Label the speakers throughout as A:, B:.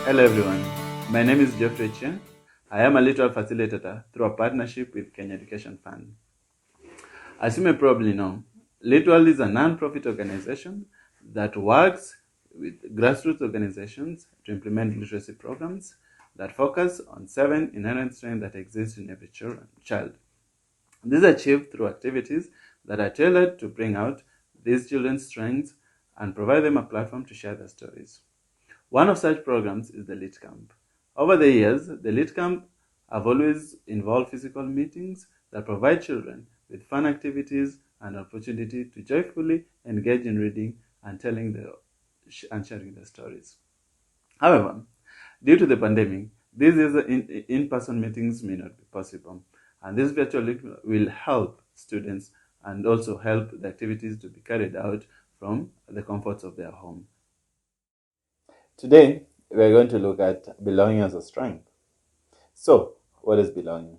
A: Hello everyone, my name is Geoffrey Chen. I am a LitCamp facilitator through a partnership with Kenya Education Fund. As you may probably know, LitCamp is a non-profit organization that works with grassroots organizations to implement literacy programs that focus on 7 inherent strengths that exist in every child. These are achieved through activities that are tailored to bring out these children's strengths and provide them a platform to share their stories. One of such programs is the LitCamp. Over the years, the LitCamp have always involved physical meetings that provide children with fun activities and opportunity to joyfully engage in reading and sharing their stories. However, due to the pandemic, these in-person meetings may not be possible, and this virtual LitCamp will help students and also help the activities to be carried out from the comforts of their home. Today, we are going to look at belonging as a strength. So, what is belonging?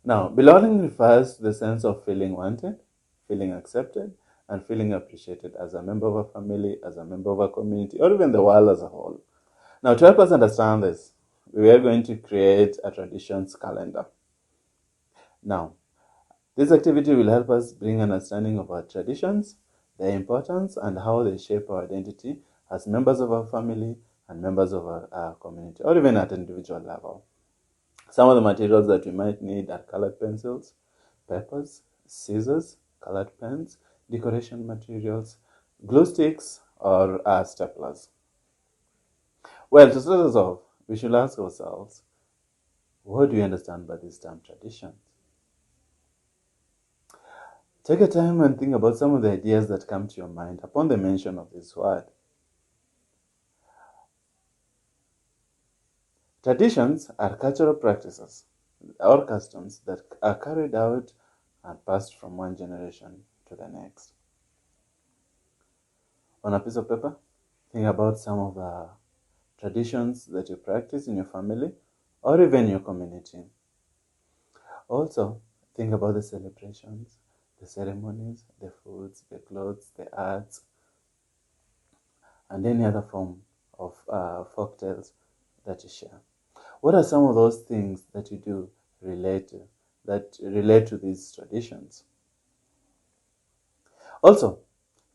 A: Now, belonging refers to the sense of feeling wanted, feeling accepted, and feeling appreciated as a member of a family, as a member of a community, or even the world as a whole. Now, to help us understand this, we are going to create a traditions calendar. Now, this activity will help us bring understanding of our traditions, their importance, and how they shape our identity as members of our family and members of our community, or even at individual level. Some of the materials that we might need are colored pencils, papers, scissors, colored pens, decoration materials, glue sticks, or staplers. Well, to start us off, we should ask ourselves, what do you understand by this term traditions? Take a time and think about some of the ideas that come to your mind upon the mention of this word. Traditions are cultural practices or customs that are carried out and passed from one generation to the next. On a piece of paper, think about some of the traditions that you practice in your family or even your community. Also, think about the celebrations, the ceremonies, the foods, the clothes, the arts, and any other form of folk tales that you share. What are some of those things that you do that relate to these traditions? Also,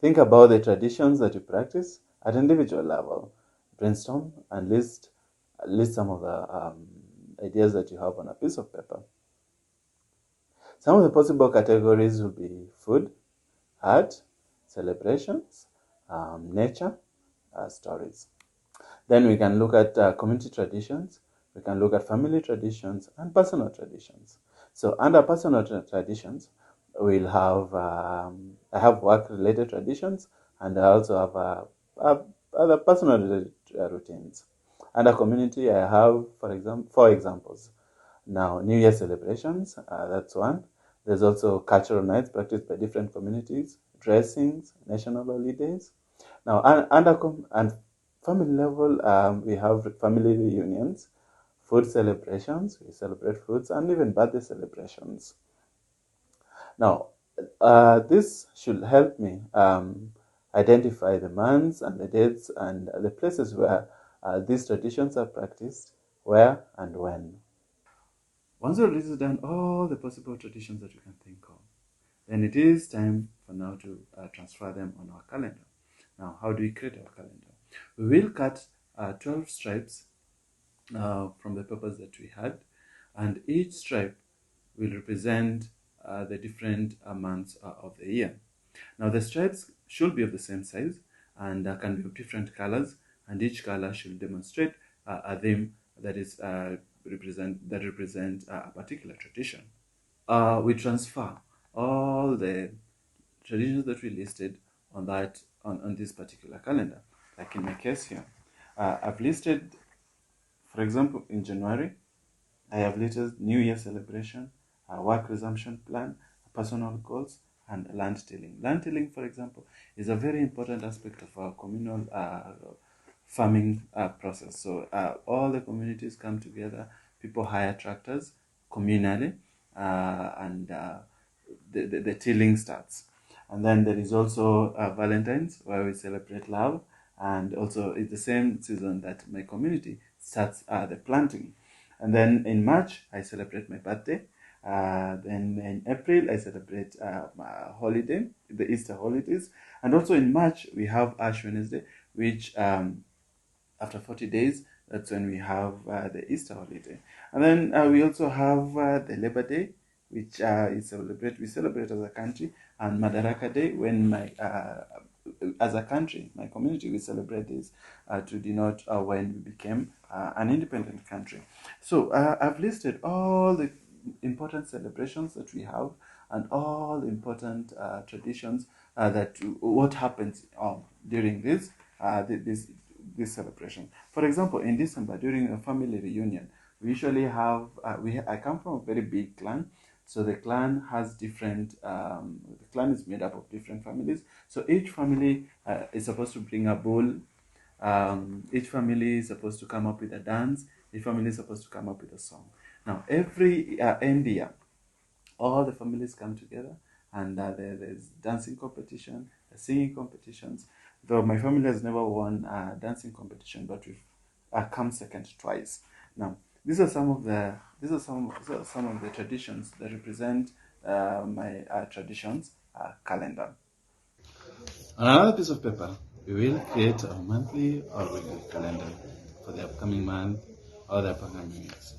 A: think about the traditions that you practice at individual level. Brainstorm and list some of the ideas that you have on a piece of paper. Some of the possible categories will be food, art, celebrations, nature, stories. Then we can look at community traditions, we can look at family traditions and personal traditions. So under personal traditions, we'll have, I have work-related traditions, and I also have other personal routines. Under community, I have, for example, 4 examples. Now, New Year celebrations, that's one. There's also cultural nights practiced by different communities, dressings, national holidays. Now, and family level, we have family reunions, food celebrations, we celebrate foods, and even birthday celebrations. Now, this should help me identify the months and the dates and the places where these traditions are practiced, where and when. Once you've listed down all the possible traditions that you can think of, then it is time for now to transfer them on our calendar. Now, how do we create our calendar? We will cut 12 stripes from the papers that we had, and each stripe will represent the different months of the year. Now, the stripes should be of the same size and can be of different colors, and each color should demonstrate a theme that is represent a particular tradition. We transfer all the traditions that we listed on this particular calendar. Like in my case here, I've listed, for example, in January, I have listed New Year celebration, a work resumption plan, personal goals, and land tilling. Land tilling, for example, is a very important aspect of our communal farming process. So all the communities come together, people hire tractors communally, and the tilling starts. And then there is also Valentine's, where we celebrate love and also it's the same season that my community starts the planting. And then in March, I celebrate my birthday. Then in April, I celebrate my holiday, the Easter holidays. And also in March, we have Ash Wednesday, which after 40 days, that's when we have the Easter holiday. And then we also have the Labor Day, which we celebrate as a country, and Madaraka Day, when as a country, my community, we celebrate this to denote when we became an independent country. So I've listed all the important celebrations that we have and all the important traditions that what happens during this celebration. For example, in December, during a family reunion, we usually have I come from a very big clan, so the clan has different the clan is made up of different families, so each family is supposed to bring a bull. Each family is supposed to come up with a dance. Each family is supposed to come up with a song. Now, every end year, all the families come together, and there's dancing competition, singing competitions. Though my family has never won a dancing competition, but we've come second twice. Now, these are some of the traditions that represent my traditions calendar. On another piece of paper, we will create a monthly or weekly calendar for the upcoming month or the upcoming weeks.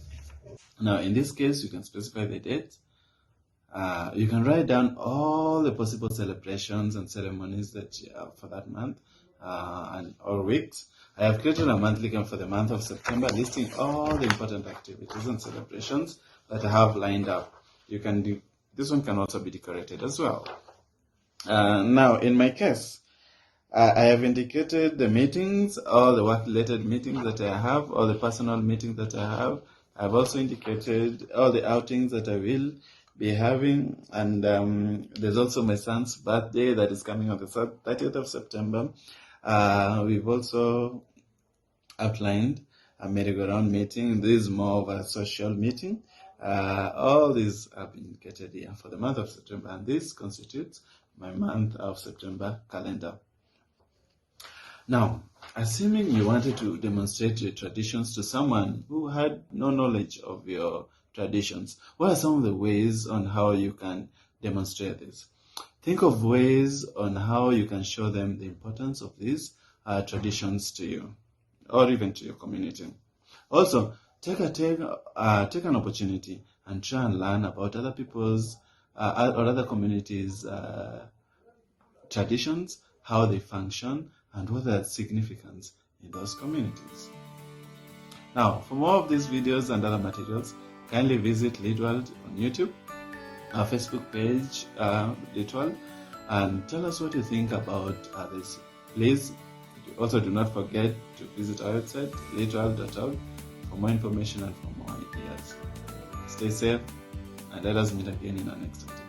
A: Now, in this case, you can specify the date. You can write down all the possible celebrations and ceremonies that you have for that month or weeks. I have created a monthly calendar for the month of September, listing all the important activities and celebrations that I have lined up. You can do this one can also be decorated as well. Now, in my case, I have indicated the meetings, all the work-related meetings that I have, all the personal meetings that I have. I've also indicated all the outings that I will be having, and there's also my son's birthday that is coming on the 30th of September. We've also outlined a merry-go-round meeting. This is more of a social meeting. All these have been indicated here for the month of September, and this constitutes my month of September calendar. Now, assuming you wanted to demonstrate your traditions to someone who had no knowledge of your traditions, what are some of the ways on how you can demonstrate this? Think of ways on how you can show them the importance of these traditions to you, or even to your community. Also, take an opportunity and try and learn about other people's or other communities' traditions, how they function, and what their significance in those communities. Now, for more of these videos and other materials, kindly visit LitWorld on YouTube, our Facebook page, LitWorld, and tell us what you think about this. Please also do not forget to visit our website, litworld.org, for more information and for more ideas. Stay safe, and let us meet again in our next video.